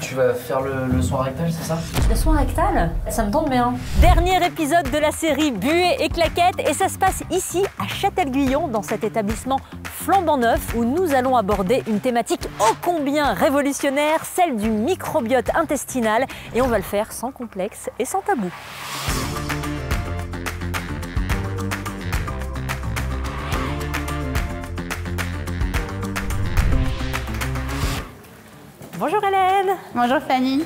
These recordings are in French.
tu vas faire le soin rectal, c'est ça? Le soin rectal? Ça me tombe bien. Dernier épisode de la série Buée et Claquettes et ça se passe ici à Châtel-Guyon dans cet établissement flambant neuf où nous allons aborder une thématique ô combien révolutionnaire, celle du microbiote intestinal et on va le faire sans complexe et sans tabou. Bonjour Hélène. Bonjour Fanny.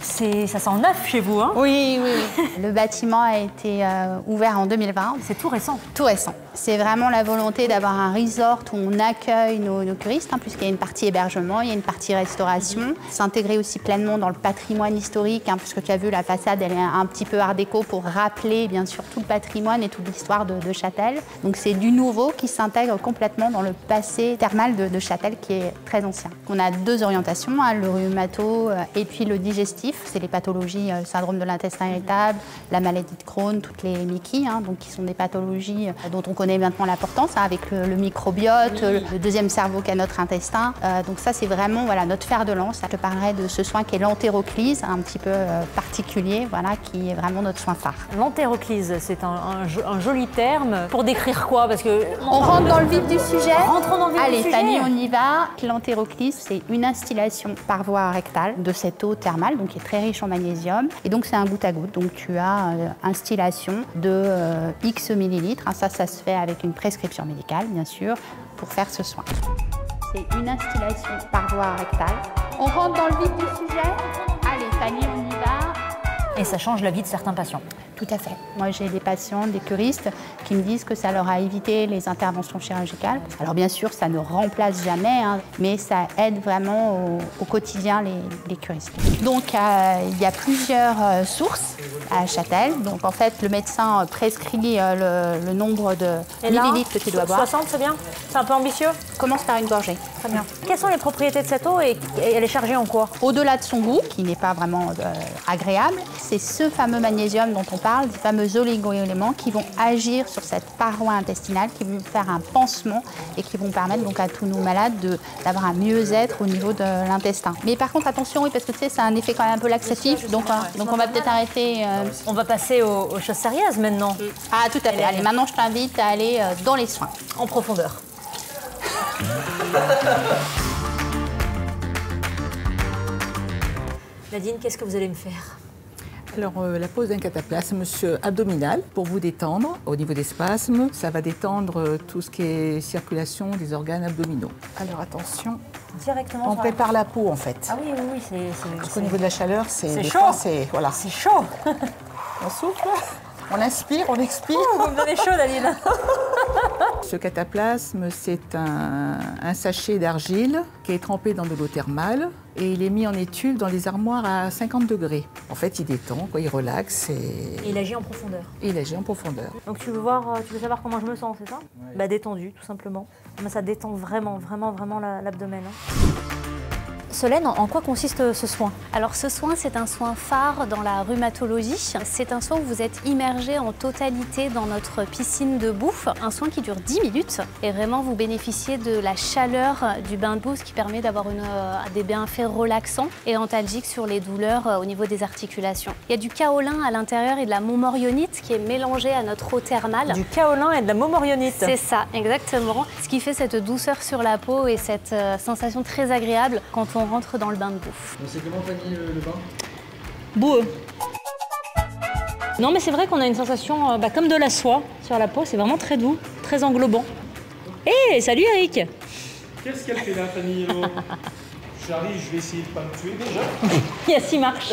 Ça sent neuf chez vous, hein? Oui, oui. Le bâtiment a été ouvert en 2020. C'est tout récent. Tout récent. C'est vraiment la volonté d'avoir un resort où on accueille nos curistes, hein, puisqu'il y a une partie hébergement, il y a une partie restauration. S'intégrer aussi pleinement dans le patrimoine historique, hein, puisque tu as vu la façade, elle est un petit peu art déco pour rappeler bien sûr tout le patrimoine et toute l'histoire de Châtel. Donc c'est du nouveau qui s'intègre complètement dans le passé thermal de Châtel qui est très ancien. On a deux orientations, hein, le rhumato et puis le digestif. C'est les pathologies, le syndrome de l'intestin irritable, la maladie de Crohn, toutes les MICI, hein, donc qui sont des pathologies dont on connaît maintenant l'importance, hein, avec le microbiote, le deuxième cerveau qu'a notre intestin. Donc ça, c'est vraiment voilà, notre fer de lance. Je te parlerai de ce soin qui est l'entéroclyse, un petit peu particulier, voilà, qui est vraiment notre soin phare. L'entéroclyse, c'est un joli terme. Pour décrire quoi? Parce que on rentre dans le vif du sujet. Rentrons dans le vif du sujet. Allez, Fanny, on y va. L'entéroclyse, c'est une instillation par voie rectale de cette eau thermale, donc qui est très riche en magnésium. Et donc, c'est un goutte à goutte. Donc, tu as instillation de X millilitres. Hein, ça se fait avec une prescription médicale, bien sûr, pour faire ce soin. C'est une instillation par voie rectale. On rentre dans le vif du sujet. Allez, Fanny, on y va. Et ça change la vie de certains patients. Tout à fait. Moi, j'ai des patients, des curistes, qui me disent que ça leur a évité les interventions chirurgicales. Alors, bien sûr, ça ne remplace jamais, hein, mais ça aide vraiment au quotidien les curistes. Donc, il y a plusieurs sources à Châtel. Donc, en fait, le médecin prescrit le nombre de millilitres que tu dois boire. 60, c'est bien? C'est un peu ambitieux? Commence par une gorgée. Très bien. Quelles sont les propriétés de cette eau et elle est chargée en quoi? Au-delà de son goût, qui n'est pas vraiment agréable, c'est ce fameux magnésium dont on parle, des fameux oligo-éléments qui vont agir sur cette paroi intestinale, qui vont faire un pansement et qui vont permettre donc à tous nos malades d'avoir un mieux-être au niveau de l'intestin. Mais par contre, attention, oui, parce que tu sais, c'est un effet quand même un peu laxatif, donc on va peut-être arrêter. On va passer aux choses sérieuses maintenant. Ah, tout à fait. Allez, maintenant, je t'invite à aller dans les soins. En profondeur. Nadine, qu'est-ce que vous allez me faire? Alors, la pose d'un cataplasme abdominal pour vous détendre au niveau des spasmes. Ça va détendre tout ce qui est circulation des organes abdominaux. Alors, attention. Directement. On prépare la peau, en fait. Ah oui, oui, oui, c'est... Parce qu'au niveau de la chaleur, c'est chaud. Voilà. C'est chaud. On souffle, on inspire, on expire. Vous me donnez chaud, Nadine. Ce cataplasme, c'est un sachet d'argile qui est trempé dans de l'eau thermale et il est mis en étuve dans des armoires à 50 degrés. En fait, il détend, quoi, il relaxe et il agit en profondeur. Il agit en profondeur. Donc tu veux savoir comment je me sens, c'est ça? Ouais. Bah détendu, tout simplement. Mais ça détend vraiment, vraiment, vraiment l'abdomen. Hein. Solène, en quoi consiste ce soin? Alors ce soin, c'est un soin phare dans la rhumatologie. C'est un soin où vous êtes immergé en totalité dans notre piscine de bouffe. Un soin qui dure 10 minutes et vraiment vous bénéficiez de la chaleur du bain de boue, ce qui permet d'avoir des bienfaits relaxants et antalgiques sur les douleurs au niveau des articulations. Il y a du kaolin à l'intérieur et de la montmorillonite qui est mélangée à notre eau thermale. Du kaolin et de la montmorillonite. C'est ça, exactement. Ce qui fait cette douceur sur la peau et cette sensation très agréable quand on rentre dans le bain de bouffe. C'est comment, Fanny, le bain? Boueux. Non, mais c'est vrai qu'on a une sensation comme de la soie sur la peau. C'est vraiment très doux, très englobant. Hé, salut Eric. Qu'est-ce qu'elle fait là, Fanny? J'arrive, je vais essayer de ne pas me tuer déjà. Yes, il marche.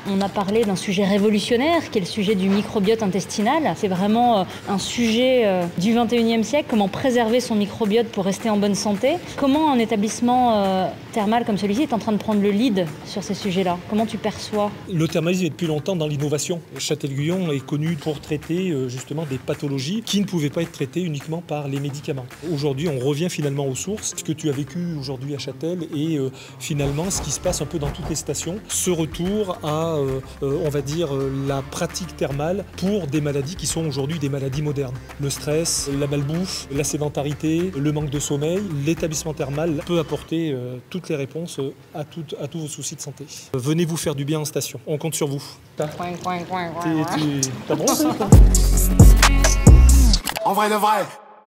On a parlé d'un sujet révolutionnaire, qui est le sujet du microbiote intestinal. C'est vraiment un sujet du 21e siècle, comment préserver son microbiote pour rester en bonne santé. Comment un établissement thermal comme celui-ci est en train de prendre le lead sur ces sujets-là? Comment tu perçois? Le thermalisme est depuis longtemps dans l'innovation. Châtel-Guyon est connu pour traiter justement des pathologies qui ne pouvaient pas être traitées uniquement par les médicaments. Aujourd'hui, on revient finalement aux sources. Ce que tu as vécu aujourd'hui à Châtel et finalement ce qui se passe un peu dans toutes les stations, ce retour à, on va dire, la pratique thermale pour des maladies qui sont aujourd'hui des maladies modernes. Le stress, la malbouffe, la sédentarité, le manque de sommeil, l'établissement thermal peut apporter toutes toutes les réponses à tous vos soucis de santé. Venez vous faire du bien en station, on compte sur vous. T'as bronzé, toi? En vrai de vrai,